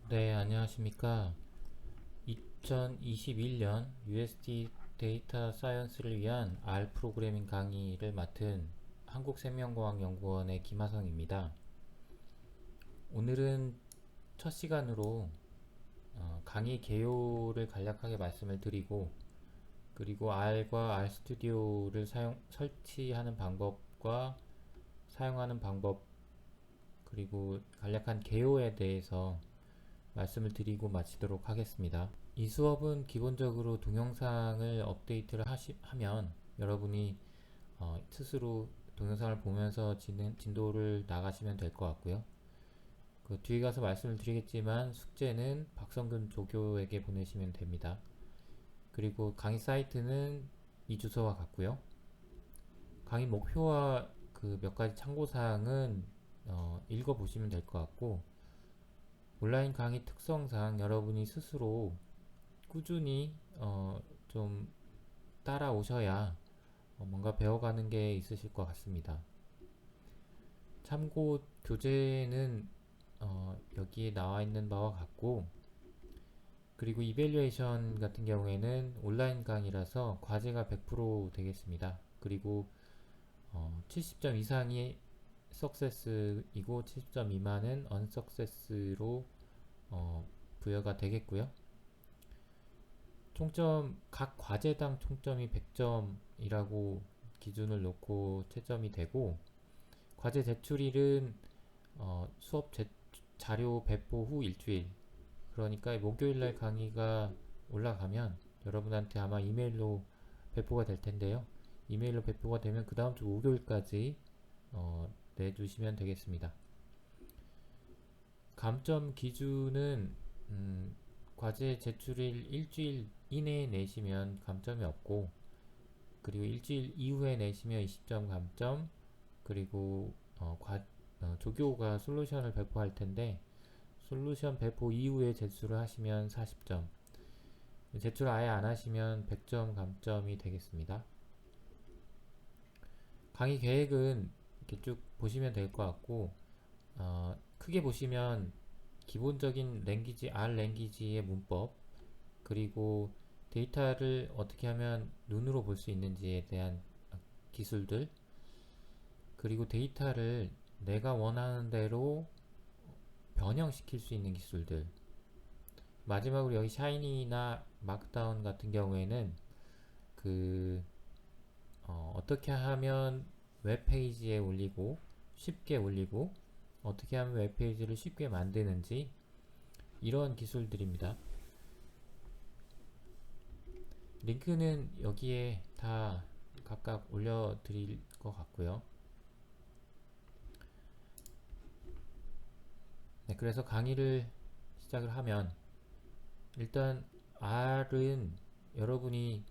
네, 안녕하십니까. 2021년 USD 데이터 사이언스를 위한 R 프로그래밍 강의를 맡은 한국생명과학연구원의 김하성입니다. 오늘은 첫 시간으로 강의 개요를 간략하게 말씀을 드리고, 그리고 R과 RStudi오를 설치하는 방법과 사용하는 방법, 그리고 간략한 개요에 대해서 말씀을 드리고 마치도록 하겠습니다. 이 수업은 기본적으로 동영상을 업데이트를 하면 여러분이 스스로 동영상을 보면서 진도를 나가시면 될 것 같고요. 그 뒤에 가서 말씀을 드리겠지만 숙제는 박성근 조교에게 보내시면 됩니다. 그리고 강의 사이트는 이 주소와 같고요. 강의 목표와 그 몇 가지 참고사항은 읽어보시면 될 것 같고, 온라인 강의 특성상 여러분이 스스로 꾸준히 좀 따라오셔야 뭔가 배워가는 게 있으실 것 같습니다. 참고 교재는 여기에 나와 있는 바와 같고, 그리고 이밸류에이션 같은 경우에는 온라인 강의라서 과제가 100% 되겠습니다. 그리고 70점 이상이 석세스이고 70점 미만은 언석세스로 부여가 되겠고요. 총점, 각 과제당 총점이 100점이라고 기준을 놓고 채점이 되고, 과제 제출일은 수업 자료 배포 후 일주일, 그러니까 목요일날 강의가 올라가면 여러분한테 아마 이메일로 배포가 될 텐데요. 이메일로 배포가 되면 그 다음 주 목요일까지 내주시면 되겠습니다. 감점 기준은 과제 제출일 일주일 이내에 내시면 감점이 없고, 그리고 일주일 이후에 내시면 20점 감점, 그리고 조교가 솔루션을 배포할 텐데 솔루션 배포 이후에 제출을 하시면 40점, 제출 아예 안 하시면 100점 감점이 되겠습니다. 강의 계획은 이렇게 쭉 보시면 될 것 같고, 크게 보시면 기본적인 랭귀지, R 랭귀지의 문법, 그리고 데이터를 어떻게 하면 눈으로 볼 수 있는지에 대한 기술들, 그리고 데이터를 내가 원하는 대로 변형시킬 수 있는 기술들, 마지막으로 여기 샤이니나 마크다운 같은 경우에는 그 어떻게 하면 웹페이지에 올리고 쉽게 올리고 어떻게 하면 웹페이지를 쉽게 만드는지, 이런 기술들입니다. 링크는 여기에 다 각각 올려드릴 것 같고요. 네, 그래서 강의를 시작을 하면 일단 R은 여러분이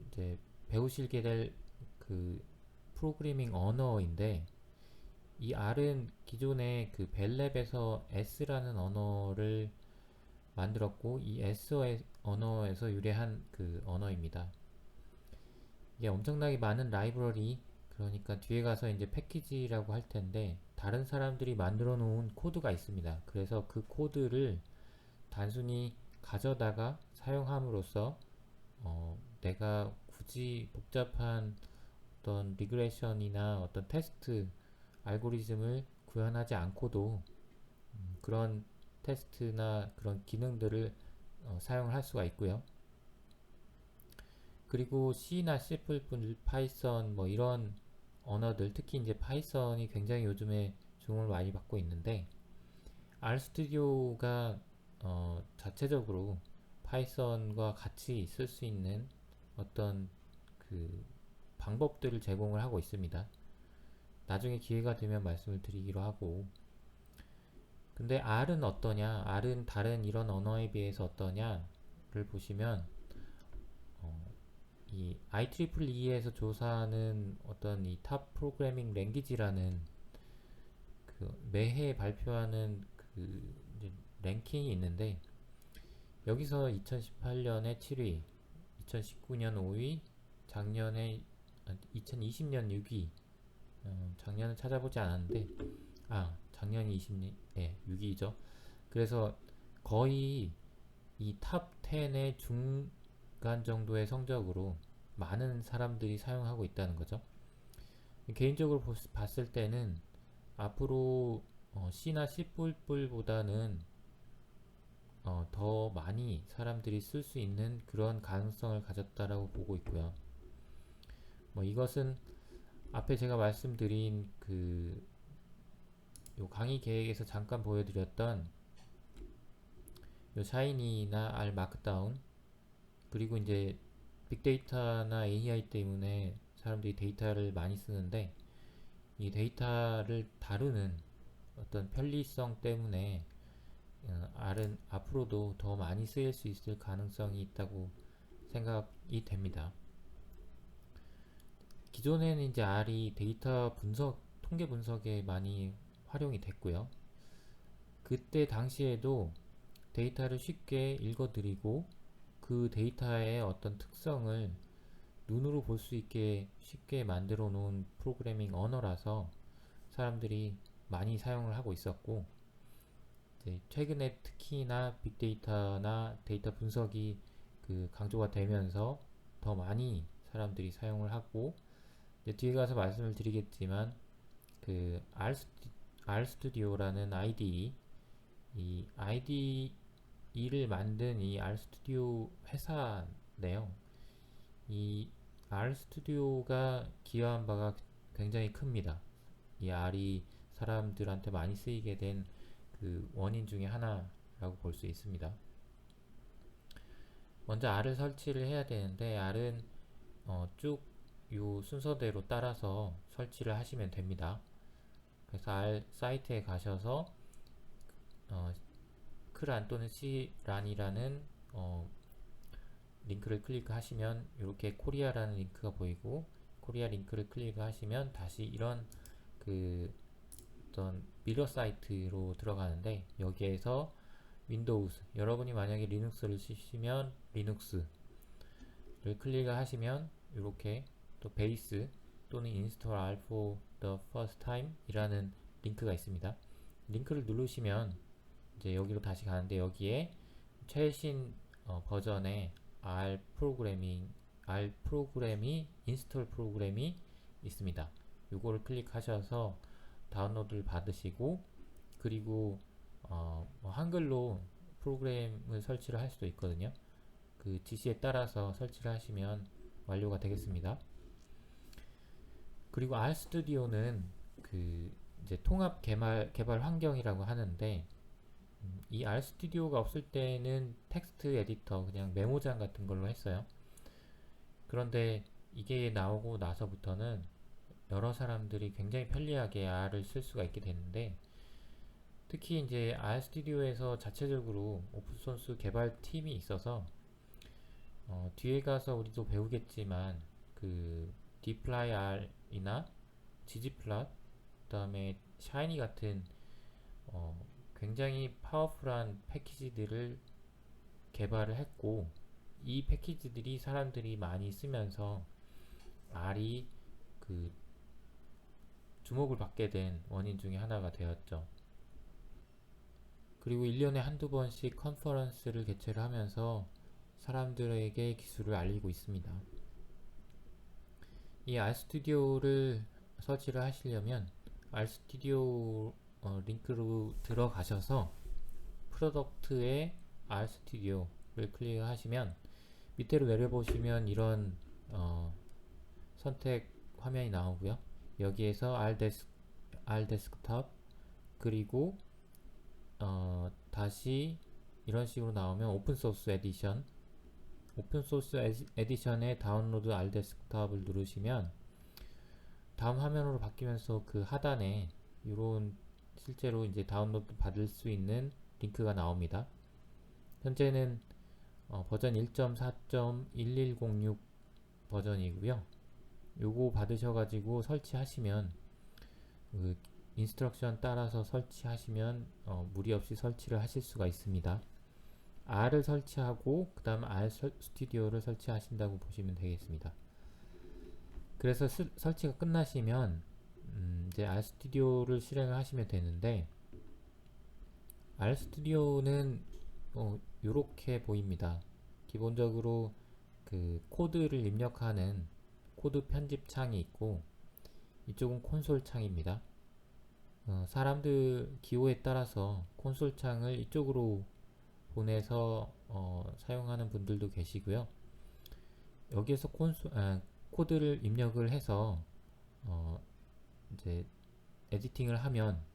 이제 배우시게 될 그 프로그래밍 언어인데, 이 R은 기존에 그 벨랩에서 S라는 언어를 만들었고, 이 S 언어에서 유래한 그 언어입니다. 이게 엄청나게 많은 라이브러리, 그러니까 뒤에 가서 이제 패키지라고 할 텐데 다른 사람들이 만들어 놓은 코드가 있습니다. 그래서 그 코드를 단순히 가져다가 사용함으로써 내가 굳이 복잡한 어떤 리그레션이나 어떤 테스트 알고리즘을 구현하지 않고도 그런 테스트나 그런 기능들을 사용을 할 수가 있고요. 그리고 C나 C++, 파이썬 뭐 이런 언어들, 특히 이제 파이썬이 굉장히 요즘에 주목을 많이 받고 있는데, RStudio가 자체적으로 파이썬과 같이 쓸 수 있는 어떤 그 방법들을 제공을 하고 있습니다. 나중에 기회가 되면 말씀을 드리기로 하고, 근데 R은 어떠냐, R은 다른 이런 언어에 비해서 어떠냐를 보시면 이 IEEE에서 조사하는 어떤 이 탑 프로그래밍 랭귀지라는 그 매해 발표하는 그 랭킹이 있는데, 여기서 2018년에 7위, 2019년 5위, 작년에 2020년 6위, 작년은 찾아보지 않았는데 작년이 20년, 네, 6위죠. 그래서 거의 이 탑 10의 중간 정도의 성적으로 많은 사람들이 사용하고 있다는 거죠. 개인적으로 봤을 때는 앞으로 C나 C++보다는 더 많이 사람들이 쓸 수 있는 그런 가능성을 가졌다라고 보고 있고요. 뭐 이것은 앞에 제가 말씀드린 요 강의 계획에서 잠깐 보여드렸던 요 샤이니나 R 마크다운, 그리고 이제 빅데이터나 AI 때문에 사람들이 데이터를 많이 쓰는데 이 데이터를 다루는 어떤 편리성 때문에 R은 앞으로도 더 많이 쓰일 수 있을 가능성이 있다고 생각이 됩니다. 기존에는 이제 R이 데이터 분석, 통계 분석에 많이 활용이 됐고요. 그때 당시에도 데이터를 쉽게 읽어드리고 그 데이터의 어떤 특성을 눈으로 볼 수 있게 쉽게 만들어 놓은 프로그래밍 언어라서 사람들이 많이 사용을 하고 있었고, 이제 최근에 특히나 빅데이터나 데이터 분석이 강조가 되면서 더 많이 사람들이 사용을 하고, 이제 뒤에 가서 말씀을 드리겠지만 RStudio라는 IDE, 이 IDE를 만든 이 RStudio 회사인데요. 이 RStudio가 기여한 바가 굉장히 큽니다. 이 R이 사람들한테 많이 쓰이게 된 원인 중에 하나라고 볼 수 있습니다. 먼저 R을 설치를 해야 되는데 R은 쭉 요 순서대로 따라서 설치를 하시면 됩니다. 그래서 R 사이트에 가셔서 크란 또는 C란이라는 링크를 클릭하시면 이렇게 코리아라는 링크가 보이고, 코리아 링크를 클릭하시면 다시 이런 어떤 미러 사이트로 들어가는데, 여기에서 윈도우즈, 여러분이 만약에 리눅스를 쓰시면 리눅스를 클릭을 하시면 이렇게 또 베이스 또는 install R for the first time 이라는 링크가 있습니다. 링크를 누르시면 이제 여기로 다시 가는데, 여기에 최신 버전의 R 프로그램이 인스톨 프로그램이 있습니다. 요거를 클릭하셔서 다운로드를 받으시고, 그리고 뭐 한글로 프로그램을 설치를 할 수도 있거든요. 그 지시에 따라서 설치를 하시면 완료가 되겠습니다. 그리고 RStudio는 이제 통합 개발 환경이라고 하는데, 이 RStudio가 없을 때는 텍스트 에디터, 그냥 메모장 같은 걸로 했어요. 그런데 이게 나오고 나서부터는 여러 사람들이 굉장히 편리하게 R을 쓸 수가 있게 됐는데, 특히 이제 RStudio에서 자체적으로 오픈소스 개발팀이 있어서 뒤에 가서 우리도 배우겠지만 dplyR이나 ggplot, 그 다음에 샤이니 같은 굉장히 파워풀한 패키지들을 개발을 했고, 이 패키지들이 사람들이 많이 쓰면서 R이 주목을 받게 된 원인 중에 하나가 되었죠. 그리고 1년에 한두 번씩 컨퍼런스를 개최를 하면서 사람들에게 기술을 알리고 있습니다. 이 RStudio를 설치를 하시려면 RStudio 링크로 들어가셔서 프로덕트에 RStudio를 클릭하시면 밑으로 내려보시면 이런 선택 화면이 나오고요. 여기에서 RDesktop, 그리고 다시 이런 식으로 나오면 오픈소스 에디션, 오픈소스 에디션에 다운로드 RDesktop을 누르시면 다음 화면으로 바뀌면서 그 하단에 이런 실제로 이제 다운로드 받을 수 있는 링크가 나옵니다. 현재는 버전 1.4.1106 버전이고요. 요거 받으셔가지고 설치하시면 인스트럭션 따라서 설치하시면 무리 없이 설치를 하실 수가 있습니다. R을 설치하고 그 다음 RStudio를 설치하신다고 보시면 되겠습니다. 그래서 설치가 끝나시면 이제 RStudio를 실행을 하시면 되는데, RStudi오는 요렇게 보입니다. 기본적으로 그 코드를 입력하는 코드 편집 창이 있고, 이쪽은 콘솔 창입니다. 사람들 기호에 따라서 콘솔 창을 이쪽으로 보내서 사용하는 분들도 계시고요. 여기에서 코드를 입력을 해서 이제 에디팅을 하면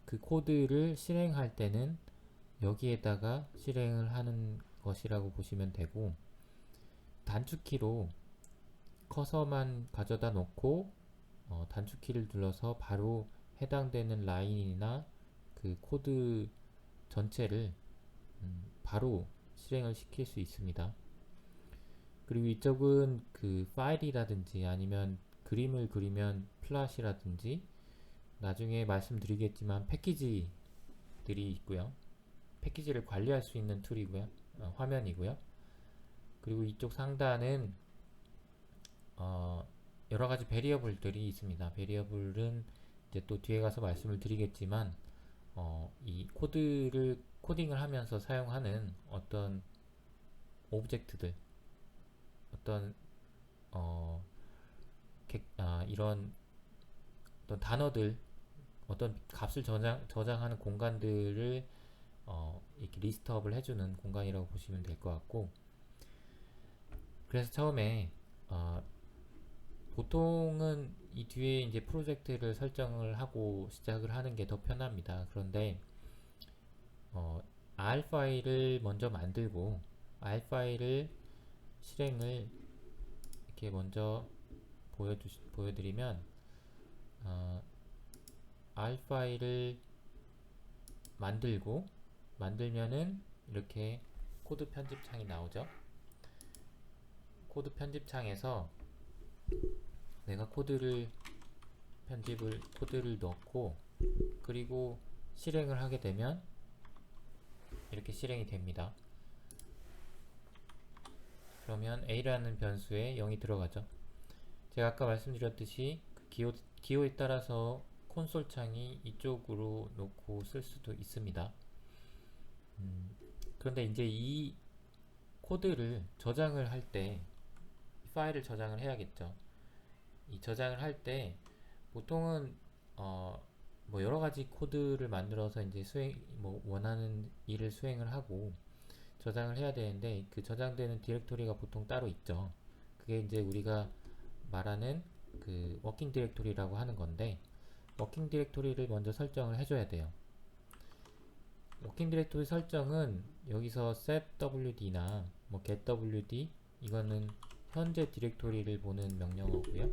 그 코드를 실행할 때는 여기에다가 실행을 하는 것이라고 보시면 되고, 단축키로 커서만 가져다 놓고 단축키를 눌러서 바로 해당되는 라인이나 그 코드 전체를 바로 실행을 시킬 수 있습니다. 그리고 이쪽은 그 파일이라든지 아니면 그림을 그리면 플랫이라든지 나중에 말씀드리겠지만 패키지들이 있고요. 패키지를 관리할 수 있는 툴이고요. 화면이고요. 그리고 이쪽 상단은 여러가지 베리어블들이 있습니다. 베리어블은 이제 또 뒤에 가서 말씀을 드리겠지만 이 코딩을 하면서 사용하는 어떤 오브젝트들, 어떤 이런 어떤 단어들, 어떤 값을 저장하는 공간들을 이렇게 리스트업을 해주는 공간이라고 보시면 될 것 같고, 그래서 처음에 보통은 이 뒤에 이제 프로젝트를 설정을 하고 시작을 하는 게 더 편합니다. 그런데 R 파일을 먼저 만들고 R 파일을 실행을 이렇게 먼저 보여드리면 R 파일을 만들면은 이렇게 코드 편집 창이 나오죠. 코드 편집 창에서 내가 코드를 넣고 그리고 실행을 하게 되면 이렇게 실행이 됩니다. 그러면 A라는 변수에 0이 들어가죠. 제가 아까 말씀드렸듯이 그 기호에 따라서 콘솔 창이 이쪽으로 놓고 쓸 수도 있습니다. 그런데 이제 이 코드를 저장을 할 때 파일을 저장을 해야겠죠. 이 저장을 할 때 보통은 뭐 여러가지 코드를 만들어서 이제 원하는 일을 수행을 하고 저장을 해야 되는데, 그 저장되는 디렉토리가 보통 따로 있죠. 그게 이제 우리가 말하는 그 워킹 디렉토리라고 하는 건데, 워킹 디렉토리를 먼저 설정을 해줘야 돼요. 워킹 디렉토리 설정은 여기서 setwd나 뭐 getwd, 이거는 현재 디렉토리를 보는 명령어고요.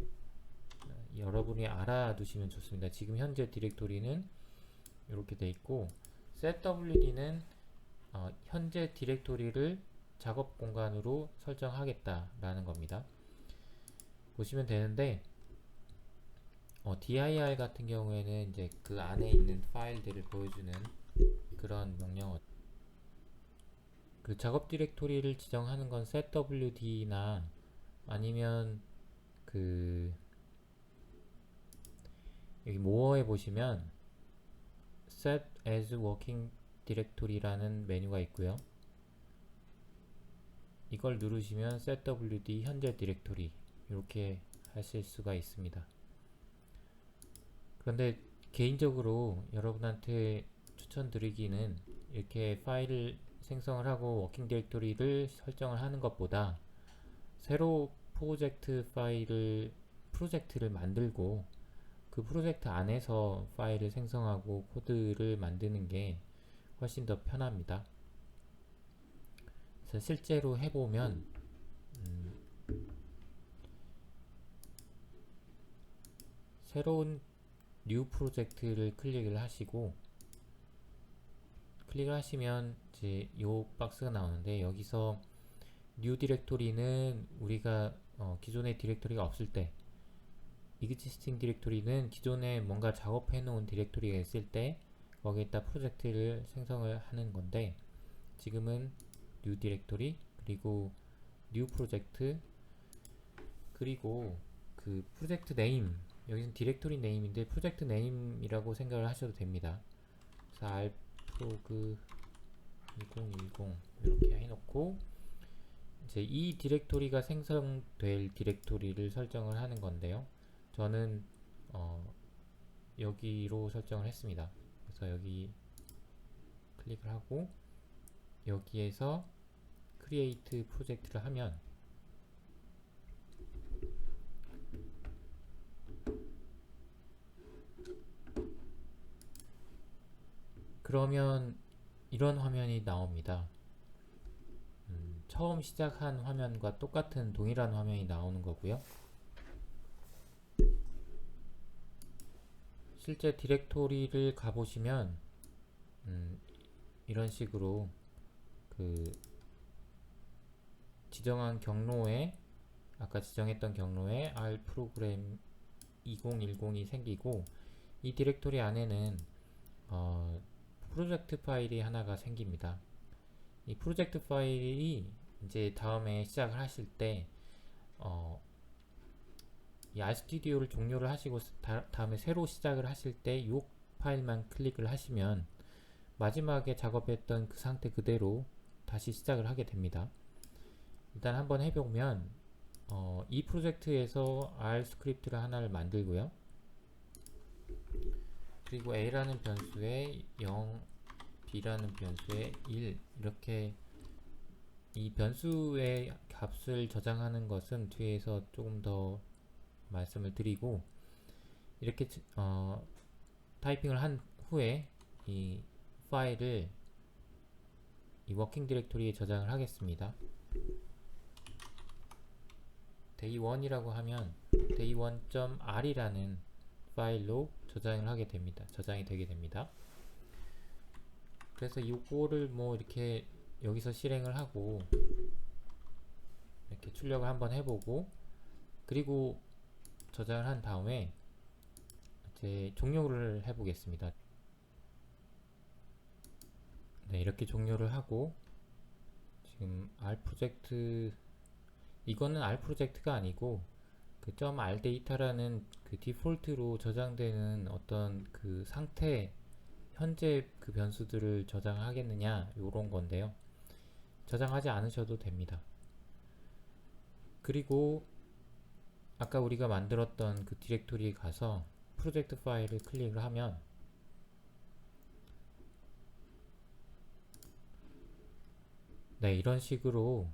여러분이 알아두시면 좋습니다. 지금 현재 디렉토리는 이렇게 돼 있고, setwd는 현재 디렉토리를 작업 공간으로 설정하겠다라는 겁니다. 보시면 되는데, dir 같은 경우에는 이제 그 안에 있는 파일들을 보여주는 그런 명령어. 그 작업 디렉토리를 지정하는 건 setwd나 아니면 그 여기 more에 보시면 set as working directory라는 메뉴가 있고요. 이걸 누르시면 setwd 현재 디렉토리 이렇게 하실 수가 있습니다. 그런데 개인적으로 여러분한테 추천드리기는 이렇게 파일을 생성을 하고 워킹 디렉토리를 설정을 하는 것보다 새로 프로젝트를 만들고 그 프로젝트 안에서 파일을 생성하고 코드를 만드는 게 훨씬 더 편합니다. 그래서 실제로 해보면 새로운 뉴 프로젝트를 클릭을 하시고, 클릭을 하시면 이제 요 박스가 나오는데, 여기서 뉴 디렉토리는 우리가 기존의 디렉토리가 없을 때, existing 디렉토리는 기존에 뭔가 작업해 놓은 디렉토리가 있을 때 거기에다 프로젝트를 생성을 하는 건데, 지금은 new 디렉토리, 그리고 new 프로젝트, 그리고 그 프로젝트 네임, 여기는 디렉토리 네임인데 프로젝트 네임이라고 생각을 하셔도 됩니다. 그래서 r 프로그 2010 이렇게 해놓고 이제 이 디렉토리가 생성될 디렉토리를 설정을 하는 건데요. 저는 여기로 설정을 했습니다. 그래서 여기 클릭을 하고 여기에서 크리에이트 프로젝트를 하면 그러면 이런 화면이 나옵니다. 처음 시작한 화면과 똑같은 동일한 화면이 나오는 거고요. 실제 디렉토리를 가보시면 이런 식으로 그 지정한 경로에 아까 지정했던 경로에 R 프로그램 2010이 생기고 이 디렉토리 안에는 프로젝트 파일이 하나가 생깁니다. 이 프로젝트 파일이 이제 다음에 시작을 하실 때 이 RStudi오를 종료를 하시고 다음에 새로 시작을 하실 때 이 파일만 클릭을 하시면 마지막에 작업했던 그 상태 그대로 다시 시작을 하게 됩니다. 일단 한번 해보면 이 프로젝트에서 R 스크립트를 하나를 만들고요. 그리고 A라는 변수에 0, B라는 변수에 1 이렇게 이 변수의 값을 저장하는 것은 뒤에서 조금 더 말씀을 드리고 이렇게 타이핑을 한 후에 이 파일을 이 워킹 디렉토리에 저장을 하겠습니다. day1이라고 하면 day1.r이라는 파일로 저장을 하게 됩니다. 저장이 되게 됩니다. 그래서 이거를 뭐 이렇게 여기서 실행을 하고 이렇게 출력을 한번 해보고 그리고 저장을 한 다음에 이제 종료를 해보겠습니다. 네, 이렇게 종료를 하고 지금 R 프로젝트 이거는 R 프로젝트가 아니고 그 .r 데이터라는 그 디폴트로 저장되는 어떤 그 상태 현재 그 변수들을 저장하겠느냐 요런 건데요. 저장하지 않으셔도 됩니다. 그리고 아까 우리가 만들었던 그 디렉토리에 가서 프로젝트 파일을 클릭을 하면 네, 이런 식으로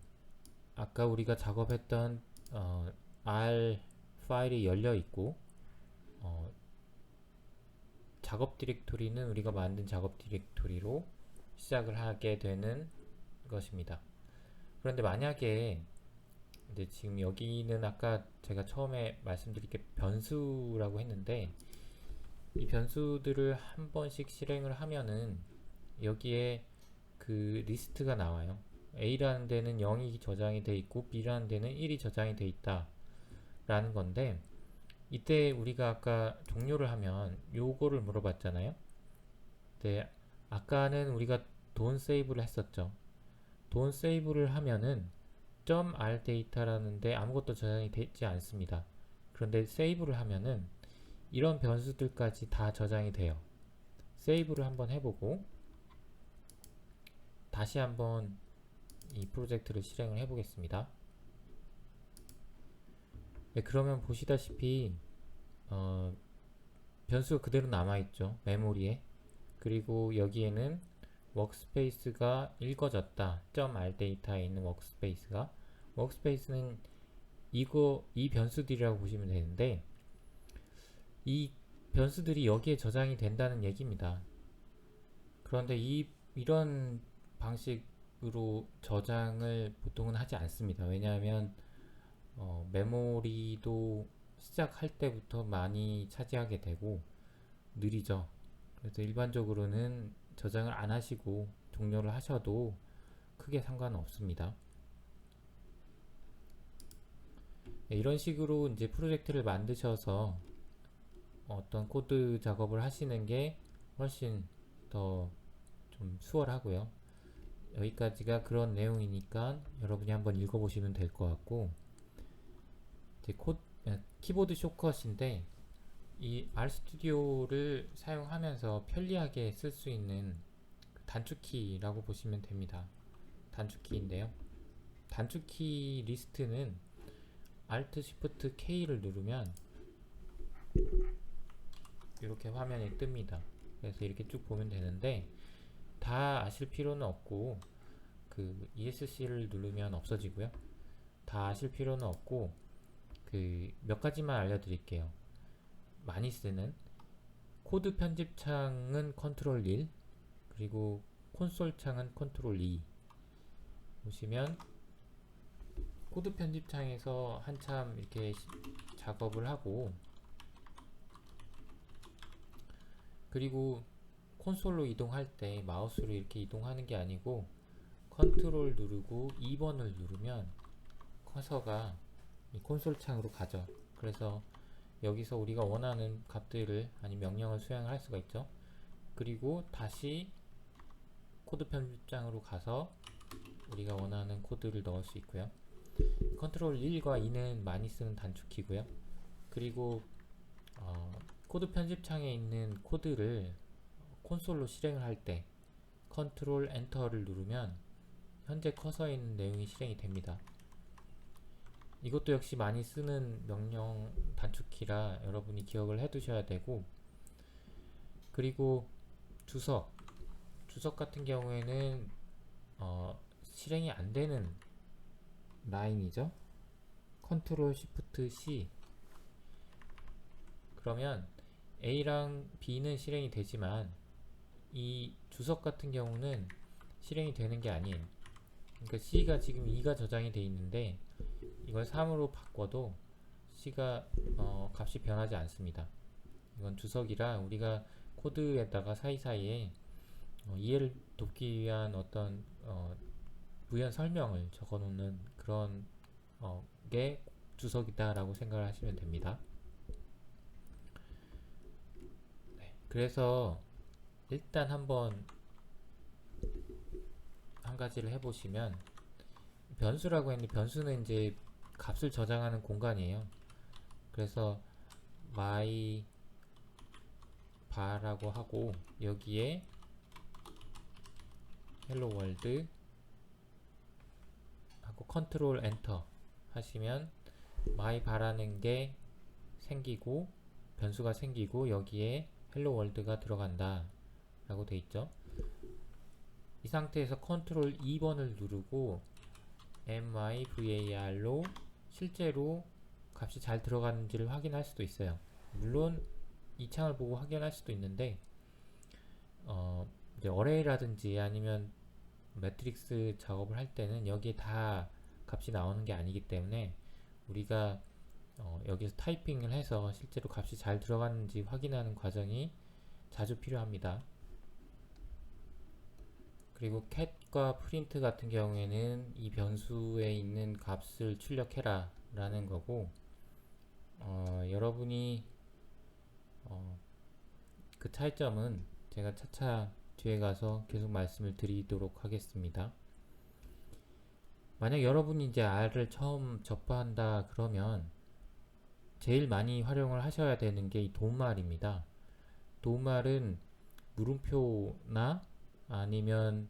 아까 우리가 작업했던 R 파일이 열려 있고 작업 디렉토리는 우리가 만든 작업 디렉토리로 시작을 하게 되는 것입니다. 그런데 만약에 이제 지금 여기는 아까 제가 처음에 말씀드린 게 변수라고 했는데 이 변수들을 한 번씩 실행을 하면은 여기에 그 리스트가 나와요. A라는 데는 0이 저장이 돼 있고 B라는 데는 1이 저장이 돼 있다 라는 건데 이때 우리가 아까 종료를 하면 요거를 물어봤잖아요. 근데 아까는 우리가 돈 세이브를 했었죠. 돈 세이브를 하면은 .r 데이터라는데 아무것도 저장이 되지 않습니다. 그런데 세이브를 하면은 이런 변수들까지 다 저장이 돼요. 세이브를 한번 해보고 다시 한번 이 프로젝트를 실행을 해보겠습니다. 네, 그러면 보시다시피 변수가 그대로 남아있죠. 메모리에. 그리고 여기에는 워크스페이스가 읽어졌다. .r 데이터에 있는 워크스페이스는 이 변수들이라고 보시면 되는데 이 변수들이 여기에 저장이 된다는 얘기입니다. 그런데 이런 방식으로 저장을 보통은 하지 않습니다. 왜냐하면 메모리도 시작할 때부터 많이 차지하게 되고 느리죠. 그래서 일반적으로는 저장을 안 하시고 종료를 하셔도 크게 상관은 없습니다. 네, 이런 식으로 이제 프로젝트를 만드셔서 어떤 코드 작업을 하시는 게 훨씬 더 좀 수월하고요. 여기까지가 그런 내용이니까 여러분이 한번 읽어보시면 될 것 같고 이제 키보드 숏컷인데 이 RStudio를 사용하면서 편리하게 쓸 수 있는 단축키라고 보시면 됩니다. 단축키인데요. 단축키 리스트는 Alt Shift K를 누르면 이렇게 화면이 뜹니다. 그래서 이렇게 쭉 보면 되는데 다 아실 필요는 없고 그 ESC를 누르면 없어지고요. 다 아실 필요는 없고 그 몇 가지만 알려드릴게요. 많이 쓰는 코드 편집 창은 컨트롤 1, 그리고 콘솔 창은 컨트롤 2. 보시면 코드 편집 창에서 한참 이렇게 작업을 하고, 그리고 콘솔로 이동할 때 마우스로 이렇게 이동하는 게 아니고 컨트롤 누르고 2번을 누르면 커서가 이 콘솔 창으로 가죠. 그래서 여기서 우리가 원하는 값들을 아니면 명령을 수행을 할 수가 있죠. 그리고 다시 코드 편집장으로 가서 우리가 원하는 코드를 넣을 수 있고요. 컨트롤 1과 2는 많이 쓰는 단축키고요. 그리고 코드 편집창에 있는 코드를 콘솔로 실행을 할 때 컨트롤 엔터를 누르면 현재 커서에 있는 내용이 실행이 됩니다. 이것도 역시 많이 쓰는 명령 단축키라 여러분이 기억을 해 두셔야 되고, 그리고 주석 같은 경우에는 실행이 안 되는 라인이죠. 컨트롤 쉬프트 C. 그러면 A랑 B는 실행이 되지만 이 주석 같은 경우는 실행이 되는 게 아니에요. 그러니까 C가 지금 2가 저장이 되어 있는데 이걸 3으로 바꿔도 C가 값이 변하지 않습니다. 이건 주석이라 우리가 코드에다가 사이사이에 이해를 돕기 위한 어떤 부연 설명을 적어 놓는 그런 게 주석이다 라고 생각을 하시면 됩니다. 네, 그래서 일단 한번 한 가지를 해보시면, 변수라고 했는데 변수는 이제 값을 저장하는 공간이에요. 그래서 my bar라고 하고 여기에 hello world 하고 컨트롤 엔터 하시면 my bar라는 게 생기고 변수가 생기고 여기에 hello world가 들어간다 라고 돼 있죠. 이 상태에서 컨트롤 2번을 누르고 myvar로 실제로 값이 잘 들어가는지를 확인할 수도 있어요. 물론 이 창을 보고 확인할 수도 있는데 이제 어레이라든지 아니면 매트릭스 작업을 할 때는 여기에 다 값이 나오는 게 아니기 때문에 우리가 여기서 타이핑을 해서 실제로 값이 잘 들어가는지 확인하는 과정이 자주 필요합니다. 그리고 cat과 print 같은 경우에는 이 변수에 있는 값을 출력해라 라는 거고, 여러분이 그 차이점은 제가 차차 뒤에 가서 계속 말씀을 드리도록 하겠습니다. 만약 여러분이 이제 R을 처음 접한다 그러면 제일 많이 활용을 하셔야 되는 게 이 도움말입니다. 도움말은 물음표나 아니면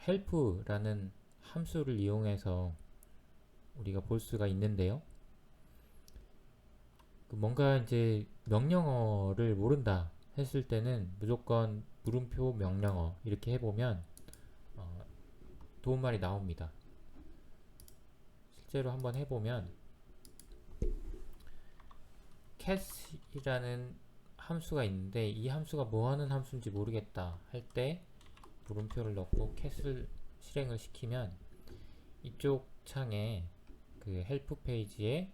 help라는 함수를 이용해서 우리가 볼 수가 있는데요. 뭔가 이제 명령어를 모른다 했을 때는 무조건 물음표 명령어 이렇게 해보면 도움말이 나옵니다. 실제로 한번 해보면 cat이라는 함수가 있는데 이 함수가 뭐하는 함수인지 모르겠다 할 때 물음표를 넣고 cat을 실행을 시키면 이쪽 창에 그 help 페이지에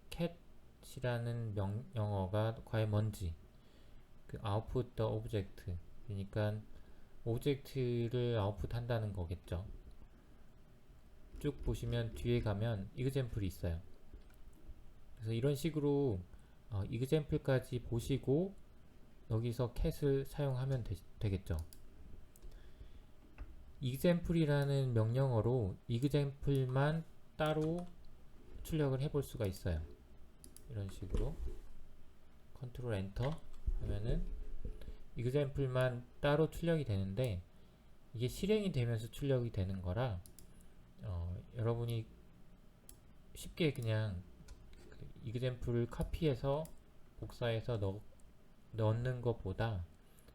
cat이라는 명령어가 과연 뭔지, 그 output the object, 그러니까 오브젝트를 아웃풋 한다는 거겠죠. 쭉 보시면 뒤에 가면 example이 있어요. 그래서 이런 식으로 example까지 보시고 여기서 cat을 사용하면 되겠죠. example이라는 명령어로 example만 따로 출력을 해볼 수가 있어요. 이런 식으로 컨트롤 엔터 하면은 example만 따로 출력이 되는데 이게 실행이 되면서 출력이 되는 거라 여러분이 쉽게 그냥 그 example를 카피해서 복사해서 넣는 것보다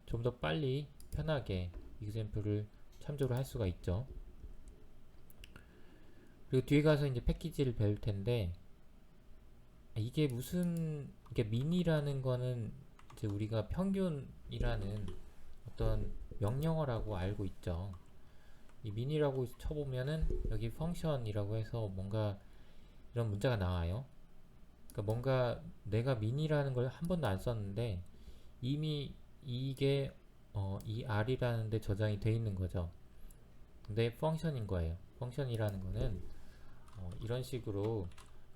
좀 더 빨리 편하게 example를 참조를 할 수가 있죠. 그리고 뒤에 가서 이제 패키지를 배울 텐데 이게 민이라는 거는 이제 우리가 평균이라는 어떤 명령어라고 알고 있죠. 이 민이라고 쳐보면은 여기 펑션이라고 해서 뭔가 이런 문자가 나와요. 그러니까 뭔가 내가 민이라는 걸 한 번도 안 썼는데 이미 이게 이 r이라는 데 저장이 돼 있는 거죠. 근데 펑션인 거예요. 펑션이라는 거는 이런 식으로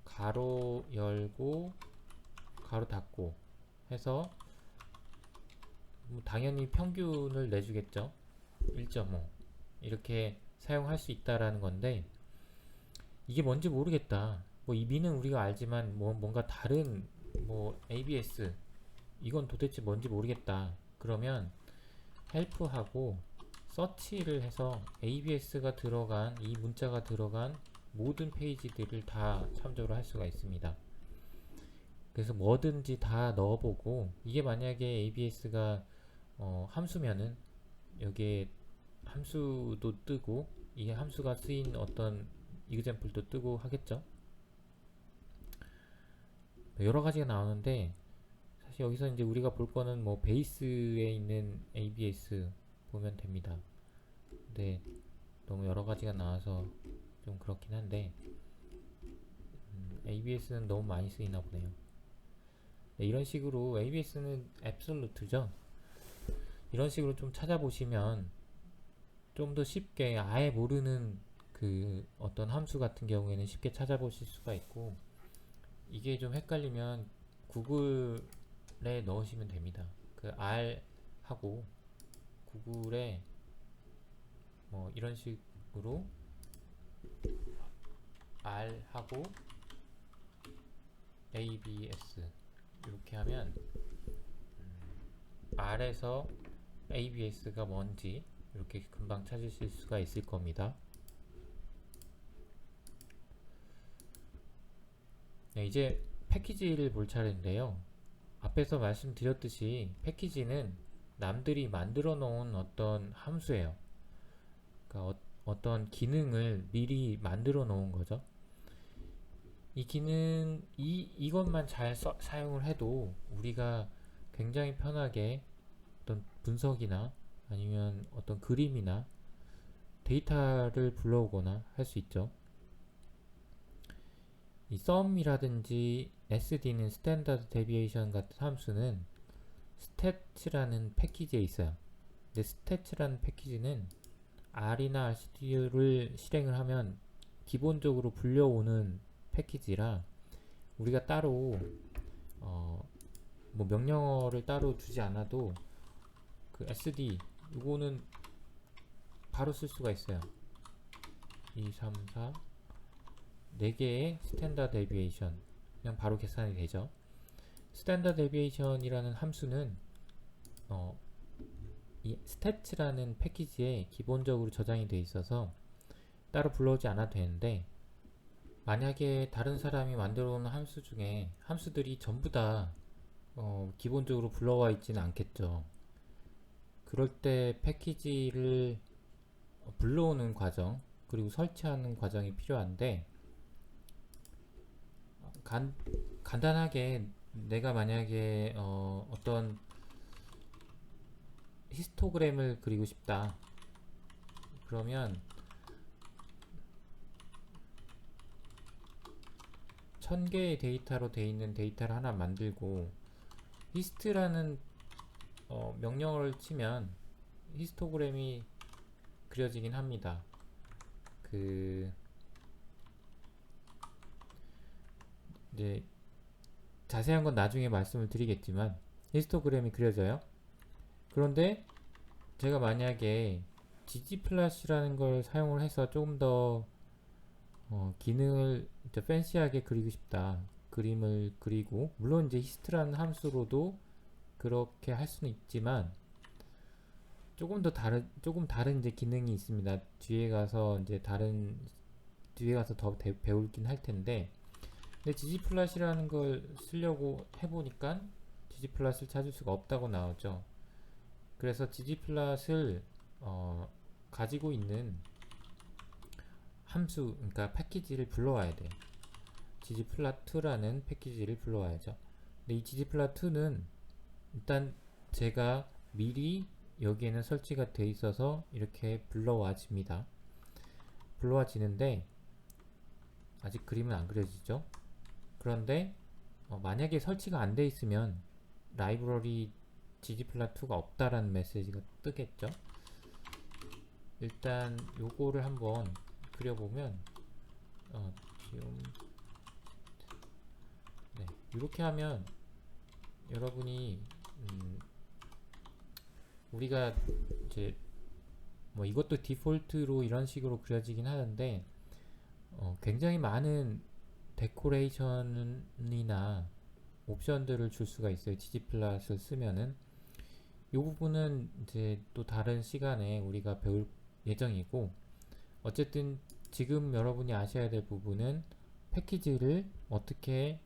가로 열고 가로 닫고 해서 당연히 평균을 내주겠죠. 1.5 이렇게 사용할 수 있다라는 건데 이게 뭔지 모르겠다. 뭐 이 민은 우리가 알지만 뭔가 다른 ABS 이건 도대체 뭔지 모르겠다. 그러면 헬프하고 서치를 해서 ABS가 들어간 이 문자가 들어간 모든 페이지들을 다 참조를 할 수가 있습니다. 그래서 뭐든지 다 넣어보고 이게 만약에 ABS가 함수면은 여기에 함수도 뜨고 이 함수가 쓰인 어떤 example도 뜨고 하겠죠. 여러 가지가 나오는데 사실 여기서 이제 우리가 볼 거는 뭐 베이스에 있는 ABS 보면 됩니다. 근데 너무 여러 가지가 나와서 좀 그렇긴 한데 ABS는 너무 많이 쓰이나 보네요. 네, 이런 식으로 ABS는 absolute죠. 이런 식으로 좀 찾아보시면 좀 더 쉽게 아예 모르는 그 어떤 함수 같은 경우에는 쉽게 찾아보실 수가 있고 이게 좀 헷갈리면 구글에 넣으시면 됩니다. 그 R 하고 구글에 뭐 이런 식으로 R 하고 ABS 이렇게 하면 R에서 ABS가 뭔지 이렇게 금방 찾으실 수가 있을 겁니다. 네, 이제 패키지를 볼 차례인데요. 앞에서 말씀드렸듯이 패키지는 남들이 만들어 놓은 어떤 함수예요. 그러니까 어떤 기능을 미리 만들어 놓은 거죠. 이 기능, 이것만 잘 사용을 해도 우리가 굉장히 편하게 어떤 분석이나 아니면 어떤 그림이나 데이터를 불러오거나 할 수 있죠. 이 sum이라든지 SD는 스탠다드 데비에이션 같은 함수는 stat라는 패키지에 있어요. 근데 stat라는 패키지는 R이나 RCD를 실행을 하면 기본적으로 불려오는 패키지라 우리가 따로 뭐 명령어를 따로 주지 않아도 그 SD 이거는 바로 쓸 수가 있어요. 2, 3, 4 4개의 스탠다드 데비에이션 그냥 바로 계산이 되죠. 스탠다드 데비에이션이라는 함수는 이 stat라는 패키지에 기본적으로 저장이 되어 있어서 따로 불러오지 않아도 되는데 만약에 다른 사람이 만들어 놓은 함수 중에 함수들이 전부 다 기본적으로 불러와 있지는 않겠죠. 그럴 때 패키지를 불러오는 과정 그리고 설치하는 과정이 필요한데 간단하게 내가 만약에 어떤 히스토그램을 그리고 싶다 그러면 1000개의 데이터로 되어 있는 데이터를 하나 만들고 히스트라는 명령어를 치면 히스토그램이 그려지긴 합니다. 이제 자세한 건 나중에 말씀을 드리겠지만 히스토그램이 그려져요. 그런데 제가 만약에 gg플롯이라는 걸 사용을 해서 조금 더 기능을 팬시하게 그리고 싶다. 그림을 그리고 물론 이제 히스트라는 함수로도 그렇게 할 수는 있지만 조금 다른 이제 기능이 있습니다. 뒤에 가서 더 배울긴 할 텐데, 근데 gg플롯이라는 걸 쓰려고 해보니까 gg플롯을 찾을 수가 없다고 나오죠. 그래서 ggplot을 가지고 있는 함수, 그러니까 패키지를 불러와야 돼요. ggplot2라는 패키지를 불러와야죠. 근데 이 ggplot2는 일단 제가 미리 여기에는 설치가 돼 있어서 이렇게 불러와지는데 아직 그림은 안 그려지죠. 그런데 만약에 설치가 안 돼 있으면 라이브러리 ggplot2가 없다라는 메시지가 뜨겠죠. 일단 요거를 한번 그려보면 네, 이렇게 하면 여러분이 우리가 이제 뭐 이것도 디폴트로 이런 식으로 그려지긴 하는데 굉장히 많은 데코레이션이나 옵션들을 줄 수가 있어요. ggplot을 쓰면은. 이 부분은 이제 또 다른 시간에 우리가 배울 예정이고, 어쨌든 지금 여러분이 아셔야 될 부분은 패키지를 어떻게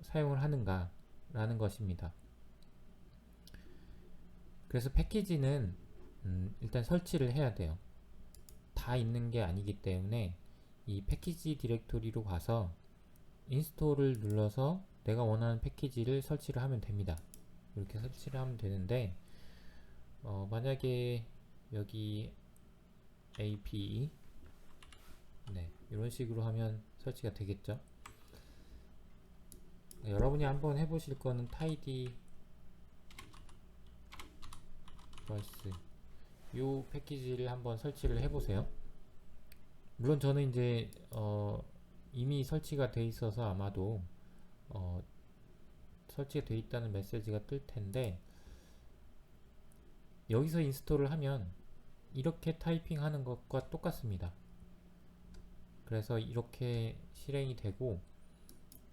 사용을 하는가 라는 것입니다. 그래서 패키지는 일단 설치를 해야 돼요. 다 있는 게 아니기 때문에 이 패키지 디렉토리로 가서 인스톨을 눌러서 내가 원하는 패키지를 설치를 하면 됩니다. 이렇게 설치를 하면 되는데 만약에 여기 APE 네, 이런 식으로 하면 설치가 되겠죠. 여러분이 한번 해보실 거는 tidy device 이 패키지를 한번 설치를 해보세요. 물론 저는 이제 이미 설치가 돼 있어서 아마도 설치가 돼 있다는 메시지가 뜰 텐데, 여기서 인스톨을 하면 이렇게 타이핑하는 것과 똑같습니다. 그래서 이렇게 실행이 되고,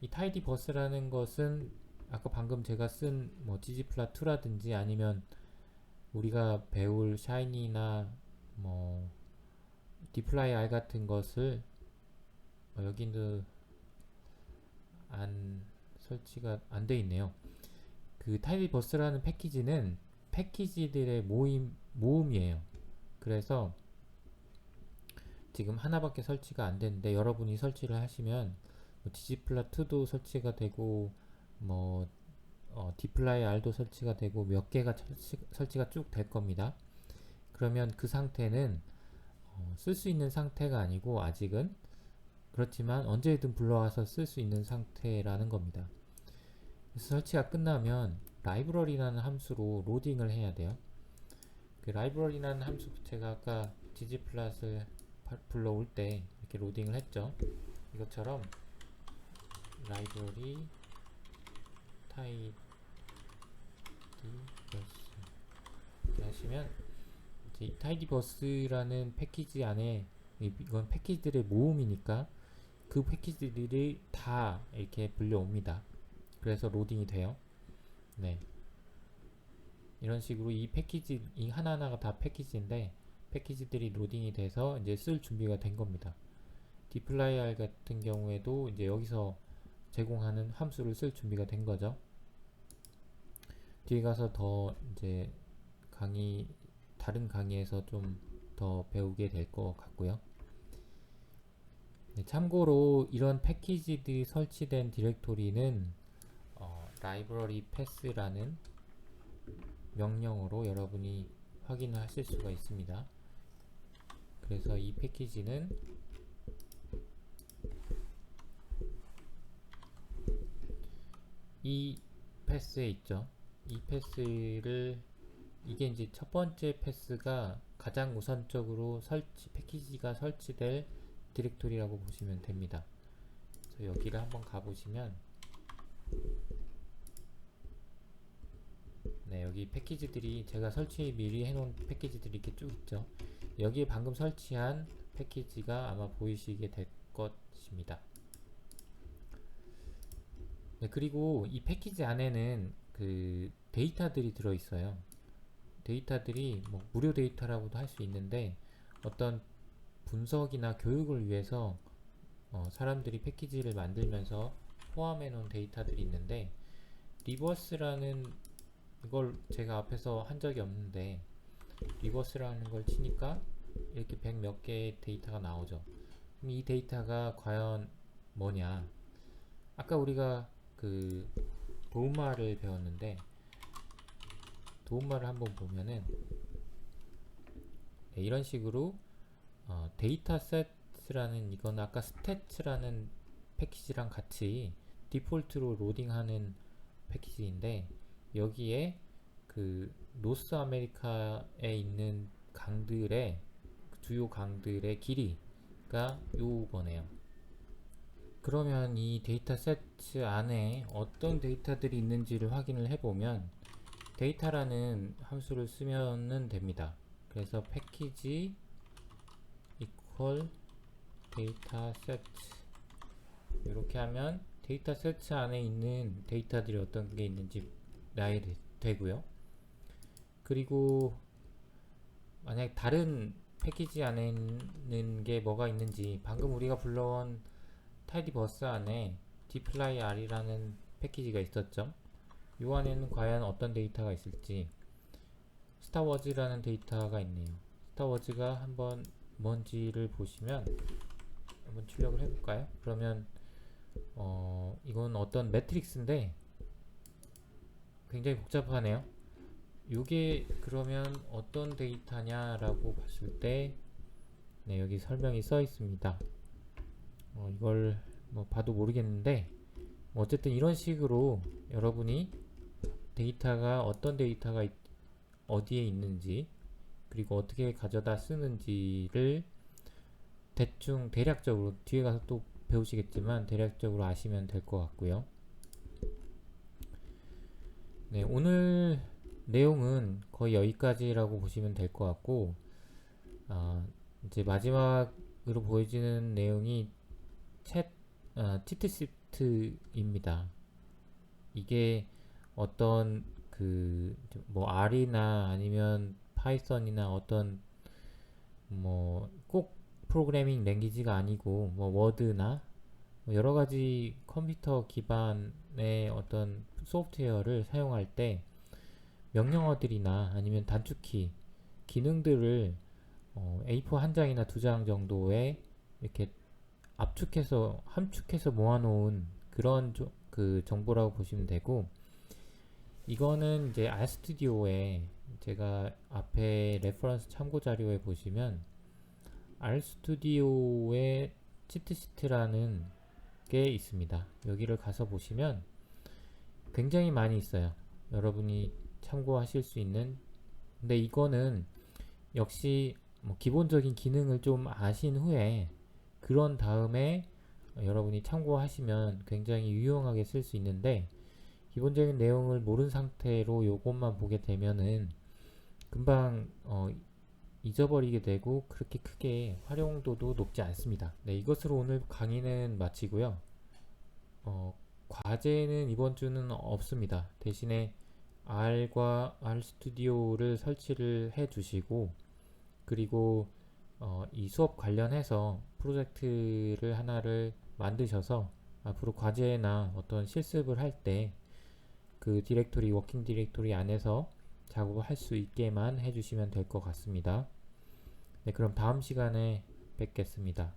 이 tidy bus라는 것은 아까 방금 제가 쓴 뭐 ggplot2라든지 아니면 우리가 배울 shiny나 뭐 dplyr 같은 것을 여기는 설치가 안 돼 있네요. 그 tidy bus라는 패키지는 패키지들의 모음이에요. 그래서 지금 하나밖에 설치가 안 되는데, 여러분이 설치를 하시면 뭐 ggplot2도 설치가 되고 뭐 dplyr도 설치가 되고 몇 개가 설치가 쭉 될 겁니다. 그러면 그 상태는 쓸 수 있는 상태가 아니고, 아직은 그렇지만 언제든 불러와서 쓸 수 있는 상태라는 겁니다. 그래서 설치가 끝나면 라이브러리라는 함수로 로딩을 해야 돼요. 그 라이브러리라는 함수, 제가 아까 ggplot을 불러올 때 이렇게 로딩을 했죠. 이것처럼 라이브러리 tidy 이렇게 하시면 이제 tidy bus라는 패키지 안에, 이건 패키지들의 모음이니까 그 패키지들이 다 이렇게 불려옵니다. 그래서 로딩이 돼요. 네, 이런 식으로 이 패키지, 이 하나하나가 다 패키지인데 패키지들이 로딩이 돼서 이제 쓸 준비가 된 겁니다. dplyr 같은 경우에도 이제 여기서 제공하는 함수를 쓸 준비가 된 거죠. 뒤에 가서 더 이제 다른 강의에서 좀 더 배우게 될 것 같고요. 네, 참고로 이런 패키지들이 설치된 디렉토리는 library path라는 명령어로 여러분이 확인을 하실 수가 있습니다. 그래서 이 패키지는 이 패스에 있죠. 이 패스를, 이게 이제 첫 번째 패스가 가장 우선적으로 패키지가 설치될 디렉토리라고 보시면 됩니다. 그래서 여기를 한번 가보시면, 네, 여기 패키지들이 제가 미리 해놓은 패키지들이 이렇게 쭉 있죠. 여기에 방금 설치한 패키지가 아마 보이시게 될 것입니다. 네, 그리고 이 패키지 안에는 그 데이터들이 들어있어요. 데이터들이 뭐 무료 데이터라고도 할 수 있는데 어떤 분석이나 교육을 위해서 사람들이 패키지를 만들면서 포함해 놓은 데이터들이 있는데, 리버스라는 이걸 제가 앞에서 한 적이 없는데 리버스라는 걸 치니까 이렇게 100 몇 개의 데이터가 나오죠. 그럼 이 데이터가 과연 뭐냐? 아까 우리가 그 도움말을 배웠는데, 도움말을 한번 보면은 네, 이런 식으로 데이터셋이라는, 이건 아까 스태츠라는 패키지랑 같이 디폴트로 로딩하는 패키지인데, 여기에 그 노스 아메리카에 있는 강들의 주요 강들의 길이가 요거네요. 그러면 이 데이터셋 안에 어떤 데이터들이 있는지를 확인을 해보면 데이터라는 함수를 쓰면 됩니다. 그래서 패키지 equal 데이터셋 이렇게 하면 데이터셋 안에 있는 데이터들이 어떤 게 있는지 나열이 되고요. 그리고 만약 다른 패키지 안에 있는 게 뭐가 있는지, 방금 우리가 불러온 타이디버스 안에 dplyR이라는 패키지가 있었죠. 이 안에는 과연 어떤 데이터가 있을지. 스타워즈라는 데이터가 있네요. 스타워즈가 한번 뭔지를 보시면, 한번 출력을 해볼까요? 그러면 이건 어떤 매트릭스인데 굉장히 복잡하네요. 이게 그러면 어떤 데이터냐라고 봤을 때, 네, 여기 설명이 써 있습니다. 이걸 뭐 봐도 모르겠는데, 어쨌든 이런 식으로 여러분이 데이터가 어떤 데이터가 어디에 있는지, 그리고 어떻게 가져다 쓰는지를 대충 대략적으로, 뒤에 가서 또 배우시겠지만 대략적으로 아시면 될 것 같고요. 네, 오늘 내용은 거의 여기까지라고 보시면 될 것 같고, 이제 마지막으로 보여지는 내용이 치트시트입니다. 이게 어떤 그 뭐 R이나 아니면 파이썬이나 어떤 뭐 꼭 프로그래밍 랭귀지가 아니고 뭐 워드나 뭐 여러 가지 컴퓨터 기반의 어떤 소프트웨어를 사용할 때 명령어들이나 아니면 단축키 기능들을 A4 한 장이나 두 장 정도에 이렇게 함축해서 모아놓은 그런 그 정보라고 보시면 되고, 이거는 이제 RStudi오에 제가 앞에 레퍼런스 참고 자료에 보시면 RStudio의 치트시트라는 게 있습니다. 여기를 가서 보시면 굉장히 많이 있어요. 여러분이 참고하실 수 있는. 근데 이거는 역시 뭐 기본적인 기능을 좀 아신 후에, 그런 다음에 여러분이 참고하시면 굉장히 유용하게 쓸 수 있는데, 기본적인 내용을 모른 상태로 요것만 보게 되면은 금방 잊어버리게 되고 그렇게 크게 활용도도 높지 않습니다. 네, 이것으로 오늘 강의는 마치고요. 과제는 이번 주는 없습니다. 대신에 R과 RStudio를 설치를 해 주시고, 그리고 이 수업 관련해서 프로젝트를 하나를 만드셔서 앞으로 과제나 어떤 실습을 할 때 그 디렉토리, 워킹 디렉토리 안에서 작업을 할 수 있게만 해주시면 될 것 같습니다. 네, 그럼 다음 시간에 뵙겠습니다.